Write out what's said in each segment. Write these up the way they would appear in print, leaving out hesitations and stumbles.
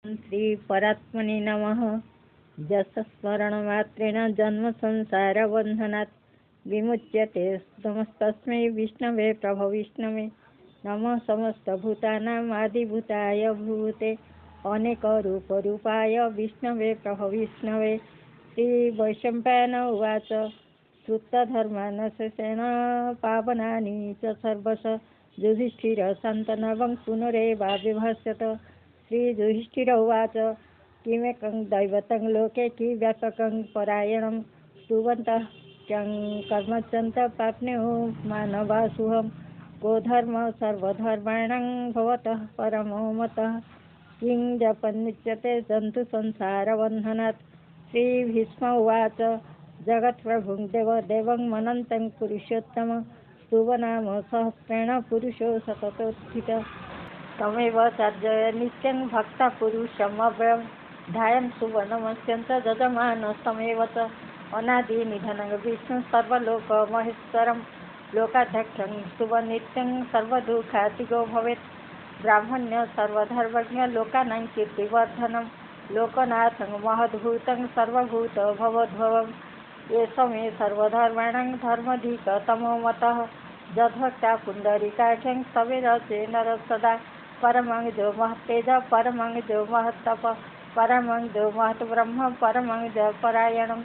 श्री परात्मने नमः। जसस्मरणमात्रेण जन्म संसार बंधनात् विमुच्यते। नमस्तस्मै विष्णवे प्रभो विष्णवे। नमः समस्तभूतानां आदिभूताय भूते अनेक रूप रूपाय विष्णवे प्रभो विष्णवे। श्री वैशंपायन उवाच श्रुतधर्मानशेषेण पावनानि च सर्वश युधिष्ठिर शान्तनवं पुनरेवाभिभाष्यत। श्री युधिष्ठिर उवाच किमेकं दैवतं लोके कि व्यापकं परायणं स्तुवन्तः क्यं कर्मचन्त प्राप्नुः मानवासुहं को धर्म सर्वधर्माणां भवतः परमो मतः किं जपन्मुच्यते जन्तु संसारबन्धनात्। श्री भीष्म उवाच जगत्प्रभुं देवदेवं मनन्तं पुरुषोत्तम स्तुवनाम सहस्रेण पुरुषो सततोत्थितः तमेव चार्जय नित्यं भक्ता पुरुषमव्ययं ध्यायन् सुवर्णमस्यन्त जजमानस्तमेव च अनादिनिधनं विष्णु सर्वलोकमहेश्वरं लोकाध्यक्षं स्तुवन्नित्यं सर्वदुःखातिगो भवेत् ब्राह्मण्य सर्वधर्मज्ञ लोकानां कीर्तिवर्धनं लोकनाथं महद्भूतं सर्वभूतभवोद्भवम् एष मे सर्वधर्माणां धर्मधिकतमो मतः यद्भक्ता पुण्डरीकाख्यं सवेरचे नरः सदा परमं जो महत्तेज परमं जो महत्तप परमं जो महत्ब्रह्म परमं जो परायणं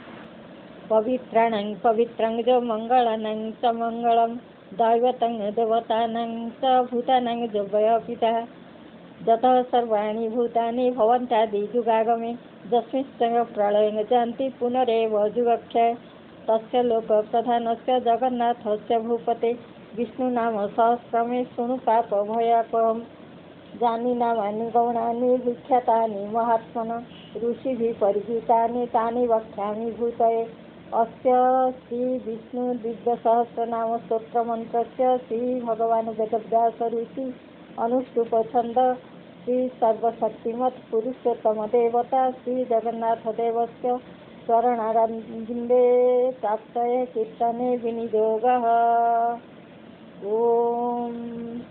पवित्राणां पवित्रं जो मङ्गलानां च मङ्गलं दैवतं देवतानां च भूतानां जो वयपितः यतः सर्वाणि भूतानि भवन्त्यादिजुगागमे यस्मिंश्च प्रलयं जानति पुनरेव जुगक्षय तस्य लोकप्रधानस्य जगन्नाथस्य भूपते विष्णुनाम सहस्रमे शृणु पापभयापहम् जानि नामानि गौणानि विख्यातानि महात्मनः ऋषिभिः परिगीतानि तानि वक्ष्यामि भूतये। अस्य श्री विष्णु दिव्यसहस्रनाम स्तोत्रमन्त्रस्य श्री भगवान् वेदव्यास ऋषि अनुष्टुप छन्द श्री सर्वशक्तिमत् पुरुषोत्तम देवता श्री जगन्नाथदेवस्य शरणारविन्दे प्राप्तये कीर्तने विनियोगः। ॐ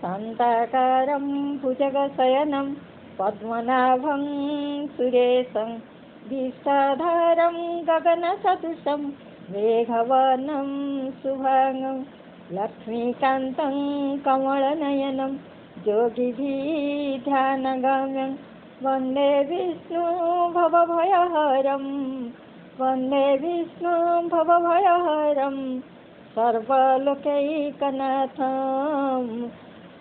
शान्ताकारं भुजगशयनं पद्मनाभं सुरेशं दिशाधारं गगनसदृशं मेघवर्णं शुभांगं लक्ष्मीकान्तं कमलनयनं योगिभिर्ध्यानगम्यं वन्दे विष्णु भवभयहरं वन्दे विष्णु भवभयहरं सर्वलोकैकनाथं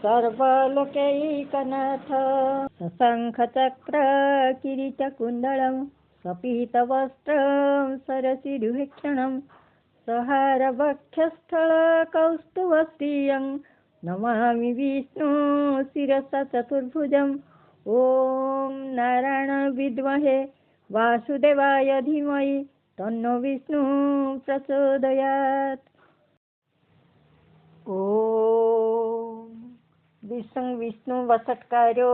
सर्वलोकैकनाथ। शङ्खचक्र किरीटकुण्डलं सपीतवस्त्रं सरसिरुभीक्षणं सहारवक्षस्थलकौस्तुभश्रियं नमामि विष्णु शिरसा चतुर्भुजम्। ॐ नारायण विद्महे वासुदेवाय धीमहि तन्नो विष्णु प्रचोदयात्। ॐ विष्णु विष्णु वसत्कार्यो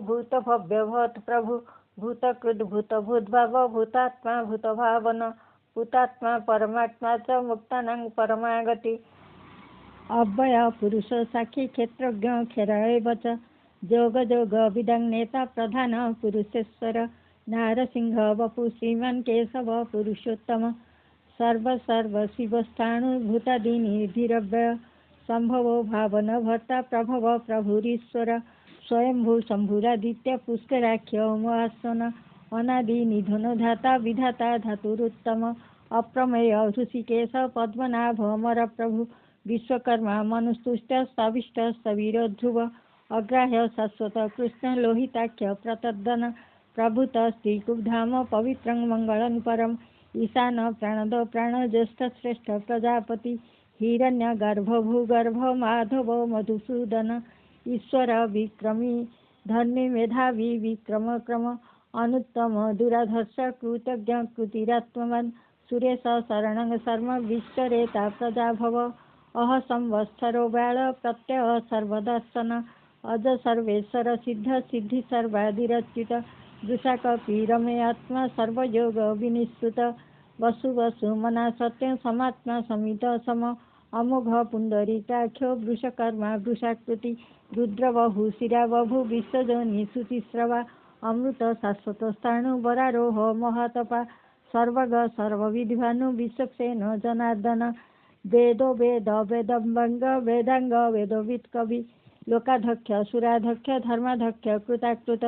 भूतभव्यभूत प्रभु भूतकृत भूतभूतभाव भूतात्मा भूतभावन भूतात्मा परमात्मा च मुक्तानां परमागति अव्यय पुरुष साक्षी क्षेत्रज्ञ खेरैव च जोग जोग विदं नेता प्रधान पुरुषेश्वर नारसिंह वपु श्रीमान् केशव पुरुषोत्तम सर्व सर्व शिवस्थाणुभूतादिनिधिरव्यय संभवो भावन भर्ता प्रभव प्रभुरीश्वर स्वयंभू शंभुरादित्य पुष्कराख्य महासन अनादि निधन धाता विधाता धातुरुत्तम अप्रमेय ऋषिकेश पद्मनाभ अमर प्रभु विश्वकर्मा मनुस्तुष्ट सविष्ट सवीरध्रुव अग्राह्य शाश्वत कृष्ण लोहिताख्य प्रतर्दन प्रभुत श्रीकुब्धाम पवित्रं मंगलं परम ईशान प्राणद प्राण ज्येष्ठ श्रेष्ठ प्रजापति हिरण्य गर्भ भूगर्भ माधव मधुसूदन ईश्वर विक्रमी धर्मी मेधावी विक्रम क्रम अनुत्तम दुराधर्ष कृतज्ञ कृतिरात्मवान् सुरेश शरणं शर्म विश्वरेता प्रजाभव अह संवत्सरो बाल प्रत्यय सर्वदर्शन अज सर्वेश्वर सिद्ध सिद्धि सर्वादिरच्युत दुषाकपि रमे आत्मा सर्वयोग विनिश्रुत वसु वसु मना सत्यं समात्मा समित सम अमोघ पुंडरीकाख्यो वृषकर्मा वृषाकृति रुद्रवहु शिरावभु विश्वजोनि श्रुतिस्रवा अमृत शाश्वत स्थाणु वरारोह महातपा सर्वग सर्वविद्भानु विश्वक्सेन जनार्दन वेदो वेद वेदम्बंग वेदांग वेदवित् कवि लोकाध्यक्ष सुराध्यक्ष धर्माध्यक्ष कृताकृत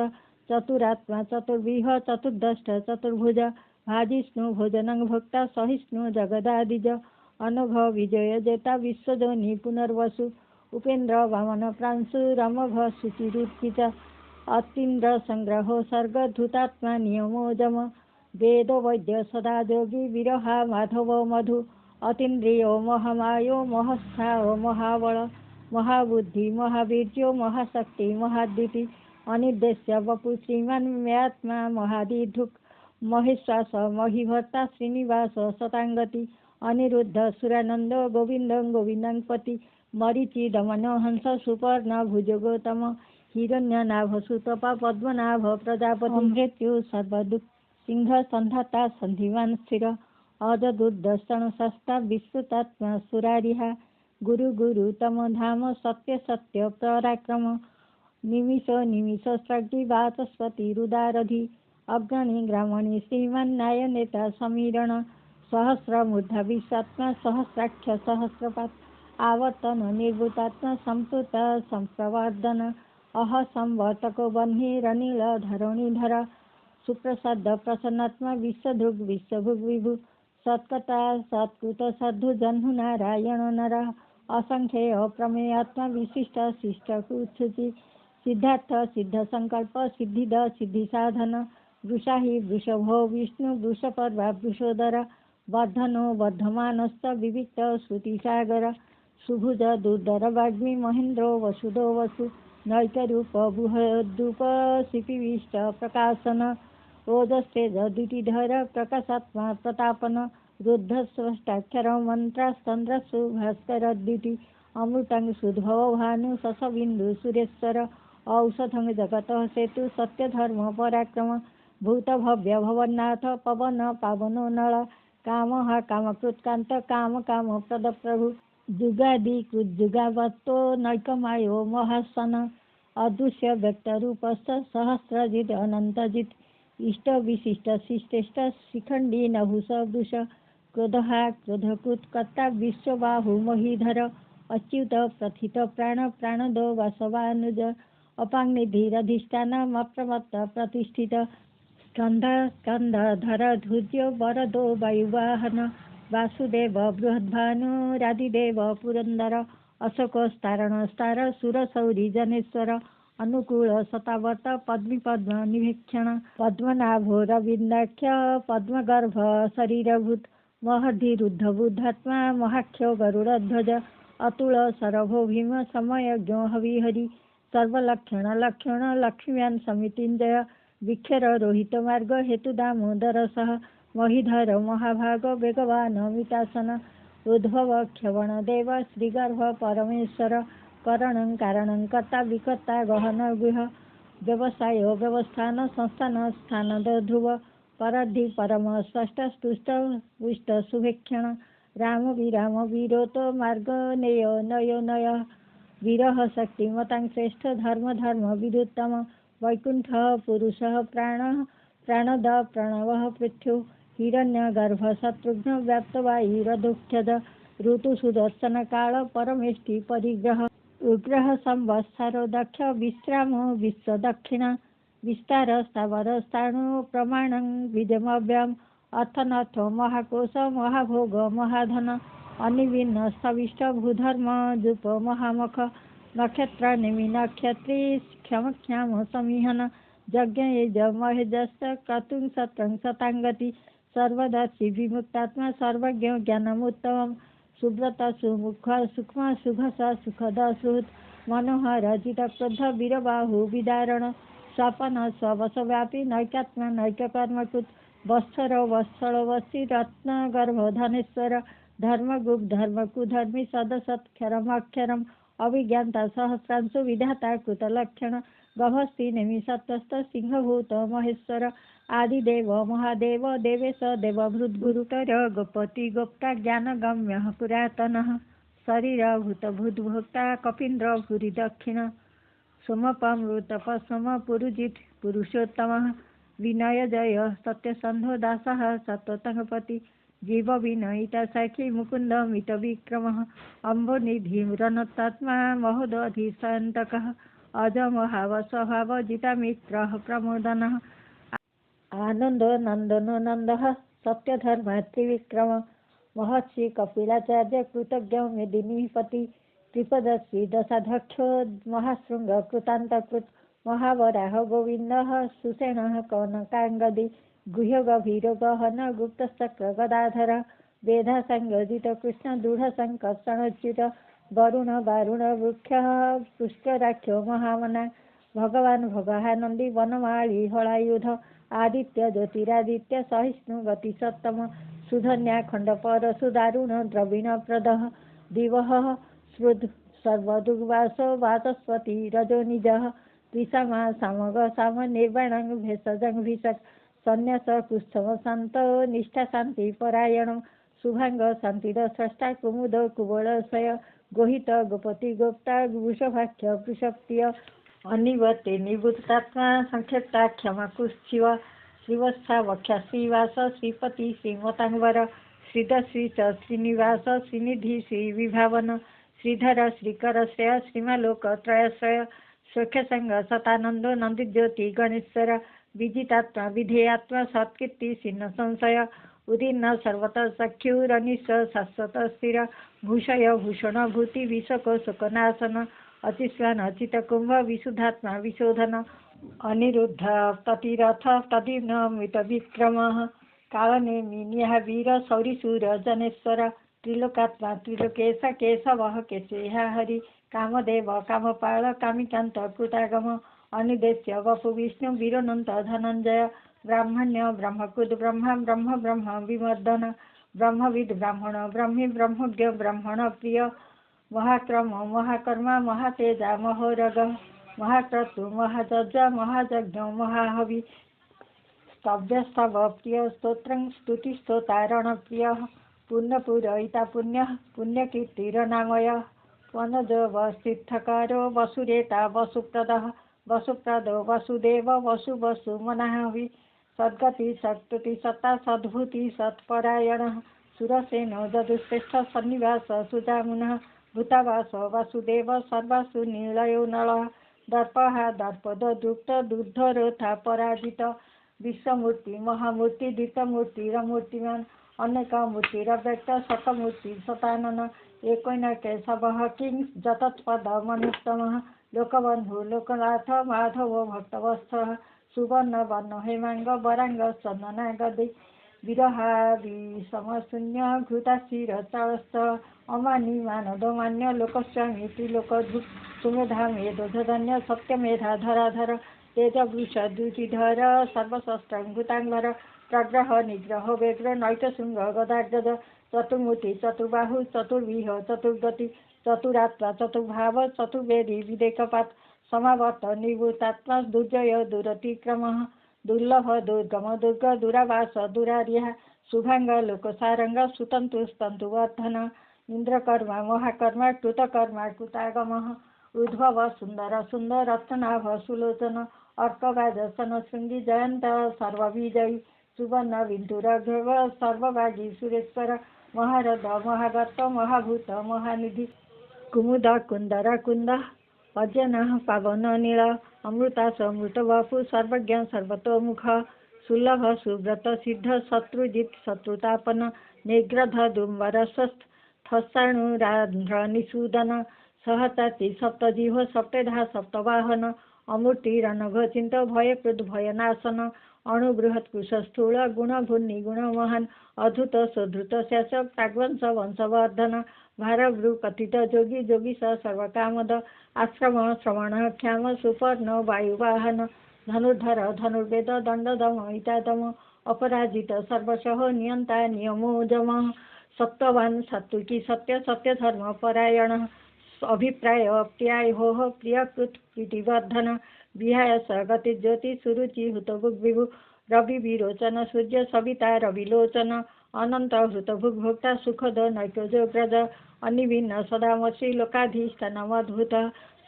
चतुरात्मा चतुर्विह चतुर्दष्ट चतुर्भुज भाजिष्णु भोजनं भोक्ता सहिष्णु जगदादिज अनघ विजय जेता विश्वजोनि पुनर्वसु उपेन्द्र वामन प्रांशु रमघ शुचिरुत्किच अतीन्द्र संग्रहो सर्ग धृतात्मा नियमो जम वेद वैद्य सदा जोगी विरहा माधव मधु अतीन्द्रियो महामायो महस्थाओ महाबल महाबुद्धि महावीर्यो महाशक्ति महाद्युति अनिर्देश्य वपु श्रीमान म्यात्मा महादिधुक् महेश्वास महिभर्ता श्रीनिवास शतांगति अनिरुद्ध सुरानंद गोविंद गोविंदपति मरीचि दमन हंस सुपर्ण भुज गौतम हिरण्यनाभ सुतपा पद्मनाभ प्रजापति मृत्यु सर्वदुख सिंह संधाता संधिवान स्थिर अजदुर्दर्शन शस्ता विश्रुतात्मा सुरारिहा गुरु गुरु तम धाम सत्य सत्य पराक्रम निमिष निमिष स्रग्धि वाचस्पति रुदारधि अग्रणी ग्रामणी श्रीमान न्याय नेता समीरण सहस्र मूर्धा विश्वात्मा सहस्राक्ष सहस्रपात आवर्तन निर्भूतात्मा संप्लुत संप्रवर्धन अह संवर्तको बन्ही रनील धरणीधर सुप्रसाद प्रसन्नात्मा विश्वधृग विश्वभुग विभु सत्कता सत्कृत साधु जन्हु नारायण नर असंख्य अप्रमेयात्मा विशिष्ट शिष्ट कुत्सुचि सिद्धार्थ सिद्ध संकल्प सिद्धिद सिद्धि साधन वृषाहि वृषभो विष्णु वृषपर्वा वृषोदर वर्धनो वर्धमानस्त विविक्त श्रुतिसागर सुभुज दुर्धर वाग्मी महेन्द्रो वसुदो वसु नैकरूप बुहद्रूप शिपिविष्ट प्रकाशन ओजस्तेज द्युतिधर प्रकाशात्मा प्रतापन रुद्धस्वष्टाक्षर मंत्रास्तंद्रसु भास्कर द्युति अमृतं सुद्भव भानु शशबिंदु सुरेश्वर औषधं जगत सेतु सत्यधर्म पराक्रम भूत भव्य भवन्नाथ पवन पावनो नळ काम कामकृत्कांत काम काम प्रद प्रभु जुगादि कृज्जुगावत्तो नैकमायो महासन अदृश्य व्यक्त रूपस्थ सहस्रजित अनंतजित इष्ट विशिष्ट शिष्टेष्ट शिखंडी नहुष वृष क्रोधहा क्रोधकृत्कर्ता विश्वबाहु महीधर अच्युत प्रथित प्राण प्राणदो वासवानुज अपांगनिधिरधिष्ठान अप्रमत्त प्रतिष्ठित स्कंध स्कंधधर धूर्य वरदो वायुवाहन वासुदेव बृहद्भानुरादिदेव पुरंदर अशोक स्तारण स्तार सुरसौरी जनेश्वर अनुकूल शतावर्त पद्मी पद्म निवेक्षण पद्मनाभो रविंदाख्य पद्मगर्भ शरीरभूत महर्धिरुद्ध बुद्धात्मा महाख्यो गरुड़ध्वज अतुल सरभो भीम समयज्ञो हविहरि सर्वलक्षण लक्षण लक्ष्म्यान् समितिञ्जय विक्षर रोहित मार्ग हेतु दामोदर सह महिधर महाभाग वेगवान अमितासन उद्भव क्षवण देव श्रीगर्भ परमेश्वर करणं कारणं कर्ता विकर्ता गहन गृह व्यवसाय व्यवस्थान संस्थान स्थान ध्रुव परद्धि परम स्पष्ट स्तुष्ट पुष्ट शुभेक्षण राम विराम विरोत मार्ग नेय नयो नय विरह शक्ति मतां श्रेष्ठ धर्म धर्म विदुत्तम वैकुंठ पुरुष प्राण प्राणद प्रणव पृथ्वी हिरण्य गर्भ शत्रुघ्न व्याप्तवायुरधुक्षज ऋतु सुदर्शन काल परमेष्टि परिग्रह उग्रह संवत्सरो दक्ष विश्राम विश्व दक्षिण विस्तार स्थावर स्थाणु प्रमाणं विजमव्यम अर्थनर्थ महाकोश महाभोग महाधन अनिविन्न स्थविष्ट भूधर्म जूप महामख नक्षत्र निमि नक्षत्री क्षमक्षाम समिहन यज्ञ यज महेजस् क्रतुं सत्रं शतांगति सर्वदर्शी विमुक्तात्मा सर्वज्ञ ज्ञानमुत्तमं सुब्रत सुमुख सूक्ष्म सुघस सुखद सुहृत् मनोहर जित क्रोध वीरबाहु विदारण स्वपन स्ववशव्यापी नैकात्मा नैककर्मकृत् वत्सर वत्सल वशी रत्न गर्भ धनेश्वर धर्मगुप्त धर्मकुधर्मी सदसत्क्षरमक्षरम् अभिज्ञाता सहस्रांशु विधाता कृतलक्षण गभस्ति नेमि सत्तस्थ सिंहभूत महेश्वर आदिदेव महादेव देवेश देवभृद्गुरुतर गोपति गोप्ता ज्ञानगम्य पुरातनः शरीर भूत भूतभोक्ता कपीन्द्र भूरि दक्षिण सोमपामृतपसम पुरुजित पुरुषोत्तमः विनय जय सत्यसन्धो दासः सत्त्वतङ्गपति जीव विनयिता साखी मुकुन्द मित विक्रमः अम्बोनिधिरनतात्मा महोदधिसन्तकः अजमहाव स्वभाव जितामित्रः प्रमोदनः आनन्दो नन्दनो नन्दः सत्यधर्म त्रिविक्रम महर्षि कपिलाचार्य कृतज्ञ मेदिनीपति त्रिपदश्री दशाध्यक्षो महाशृंग कृतान्तकृत महावराह गोविन्दः सुसेनः कनकाङ्गदी गुह्य गभीरो गहन गुप्तचक्र गदाधर वेदासङ्गजित कृष्ण दृढसङ्कर्षणच्युत वरुण वारुण वृक्षः पुष्कराख्यो महामना भगवान् भगानन्दी वनमाळी हलायुध आदित्य ज्योतिरादित्य सहिष्णु गतिसत्तम सुधन्या खण्डपर सुदारुण द्रविण प्रदः दिवः श्रुद् सर्वदुर्वासो वाचस्पति रजो निजः त्रिसमा सामग साम निर्वाणं भेषजं भिषक् सन्न्यास कुष्ठम शान्त निष्ठा शान्ति परायण शुभांग शान्तिद स्रष्टा कुमुद कुवलशय गोहित गोपति गोप्ता वृषभाख्य वृषप्रिय अनिवते निवृत्तात्मा संक्षेप्ता क्षमा कुशिव श्रीवत्सा वक्षा श्रीवास श्रीपति श्रीमतांबर श्रीधश्री च श्रीनिवास श्रीनिधि श्री विभावन श्रीधर श्रीकर श्रेय श्रीमालोक त्रयश्रय सुखसंग सतानंदो नंदिज्योति गणेश्वर विजितात्मा विधेयात्मा सत्कीर्ति सिन्न संशय उदीर्ण सर्वतः सख्युरनिश शाश्वत स्थिर भूषय भूषण भूति विशको शोकनाशन अचिस्वान अचित कुंभ विशुद्धात्मा विशोधन अनिरुद्ध प्रतिरथ तदिनमित विक्रम कालनेमिन्यः वीर सौरिशूर जनेश्वर त्रिलोकात्मा त्रिलोकेश केशवः केशेह हरि कामदेव कामपाल कामिकान्त कृतागम अनिदेश्य वपु विष्णु वीरनन्त धनञ्जय ब्राह्मण्य ब्रह्मकुद ब्रह्मा ब्रह्म ब्रह्म विमर्दन ब्रह्मविद ब्राह्मण ब्रह्मी ब्रह्मज्ञ ब्राह्मण प्रिय महाक्रम महाकर्म महातेजा महोरग महाक्रतु महाजज महायज्ञ महाहवि स्तव्यस्तव प्रिय स्तोत्रं स्तुतिस्तोतारण प्रिय पुण्यपुरयिता पुण्यः पुण्यकीर्तिरनामय वनजवस्तीर्थकारो वसुरेता वसुप्रदः वसुप्रदो वसुदेव वसु वसु मनाहवि सद्गति सत्तुति सत्ता सद्भूति सत्परायणः सुरसेनो जदुश्रेष्ठ सन्निवास सुजामुनः भूतावास वासुदेव सर्वासु निलयो नलः दर्पः दर्पदुक्त दुर्धरोथा पराजित विश्वमूर्ति महामूर्ति द्वितमूर्तिरमूर्तिमान् अनेक मूर्तिरव्यक्त शतमूर्ति शतानन एकैन केशवः किं जतत्पदमनुत्तमः लोकबन्धु लोकनाथ माधव भक्तवत्सः सुवर्ण हेमांग वरांग चन्दनागदे विरहाविषमशून्य घृताशिरचारश्च अमानि मानदमान्य लोकस्वामी त्रिलोकधुक् सुमेधा मेधोधन्य सत्यमेधा धराधर तेजवृषद्युतिधर सर्वशस्त्रङ्गुताङ्गर प्रग्रह निग्रह व्यग्र नैकशृङ्ग गदार्जद चतुर्मूर्ति चतुर्बाहु चतुर्विह चतुर्गति चतुरात्मा चतुर्भाव चतुर्वेदी विदेकपात समावर्त निवृत्तात्मा दुर्जय दुरतिक्रमः दुर्लभ दुर्गम दुर्ग दुरावास दुरार्यः शुभांग लोकसारंग सुतंतु स्तंतुवर्धन इंद्रकर्मा महाकर्मा कृतकर्मा कृतागमः उद्भव सुंदर सुंदर रत्नाभ सुलोचन अर्कवाजसन शृंगी जयंत सर्वविजयी सुवर्ण विंटुरघव सर्वभागी सुरेश्वर महारथ महागत महाभूत महानिधि कुमुद कुंदर कुंद अजनः पावन नील अमृतास अमृत वपु सर्वज्ञ सर्वतोमुख सुलभ सुव्रत सिद्ध शत्रुजित शत्रुतापन निग्रध दुम्बर स्वस्थ थस्साणुराध्र निषूदन सहचाति सप्तजिह्व सप्तधा सप्तवाहन अमूर्तिरनघ चिंत भयकृत भयनाशन अणुबृहत् कुशस्थूल गुणभून्नि गुणमहान् अधुत सधृत शेष प्राग्वंश वंशवर्धन भारभृ कथित जोगी जोगीश सर्वकामद आश्रम श्रवण क्षाम सुपर्ण वायुवाहन धनुर्धर धनुर्वेद दंडदम इतादम अपराजित सर्वशः नियंता नियमोजम सत्ववान् सात्विकी सत्य सत्यधर्म परायण अभिप्राय प्रियायोः प्रियकृत प्रीतिवर्धन विहाय गति ज्योति सुरुचि हुतभुग् विभु रवि विरोचन सूर्य सविता रविलोचन अनंत हृतभुग्भोक्ता सुखद नैकजोग्रज अनिभिन्न सदामश्री लोकाधीष्ठानमद्भुत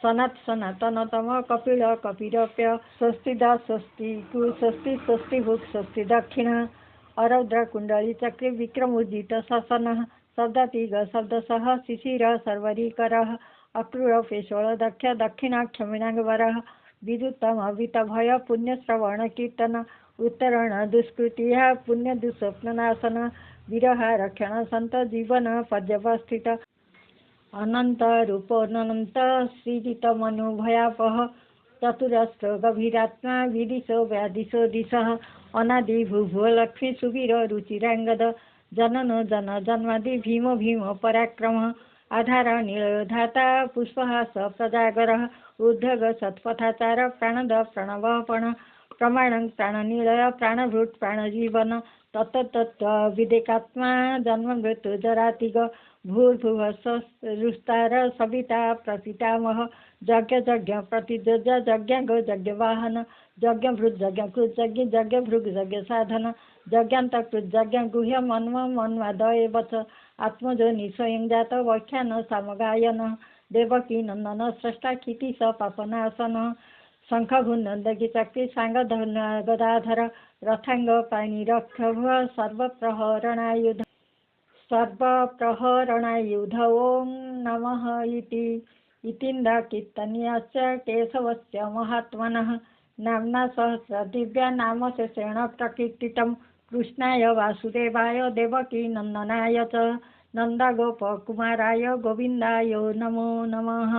सनात् सनातनतम कपिल कपिरप्य स्वस्तिदा स्वस्ति कु स्वस्ति स्वस्ति भुक् स्वस्ति दक्षिण अरौद्र कुंडली चक्रे विक्रमोज्जित शासन शब्दातिग शब्दसः शिशिर सर्वरीकरः अक्रूर पेशोल दक्ष दक्षिणाक्षमिणांगवरः विद्युत्तम अवितभय पुण्यश्रवण कीर्तन उत्तरण दुष्कृतिः पुण्य दुःस्वप्ननाशन विरह रक्षण संत जीवन पर्यवस्थित अनंत रूपोऽनंत सृजित मनुभयापह चतुरस्र गभीरात्मा विदिशो व्यादिशो दिशः अनादि भूभुवलक्ष्मी सुवीर रुचिरांगद जननो जन जन्मादि भीम भीम पराक्रम आधार नीलोधाता पुष्पहास प्रजागरः उद्धग सत्पथाचार प्राणद प्रणवपण प्रमाणं प्राणनिलय प्राणभृत् प्राणजीवन तत्तत्त्व विदेकात्मा जन्म मृत्यु जरातिग भूर्भुवस्सुस्तार सविता प्रपितामह यज्ञ यज्ञ प्रतिजोज यज्ञांग यज्ञवाहन यज्ञभृत् यज्ञकृत् यज्ञ यज्ञभृग् यज्ञ साधन यज्ञान्तकृत् यज्ञ गुह्य मन्व मन्वादये वच आत्मजो निस्वयं जात व्याख्यान सामगायन देवकी नंदन स्रष्टा क्षिति स पापनाशन शंखभुन्नन्दकी चक्री सांगधन गदाधर रथांग पाणिरक्षभ सर्वप्रहरणायुध ओं नमः इतिन्द कीर्तनीयश्च केशवस्य महात्मनः नाम्ना सहस्र दिव्या नाम शेषेण प्रकीर्तितं कृष्णाय वासुदेवाय देवकी नंदनाय च नन्दगोपकुमाराय गोविन्दाय नमो नमः।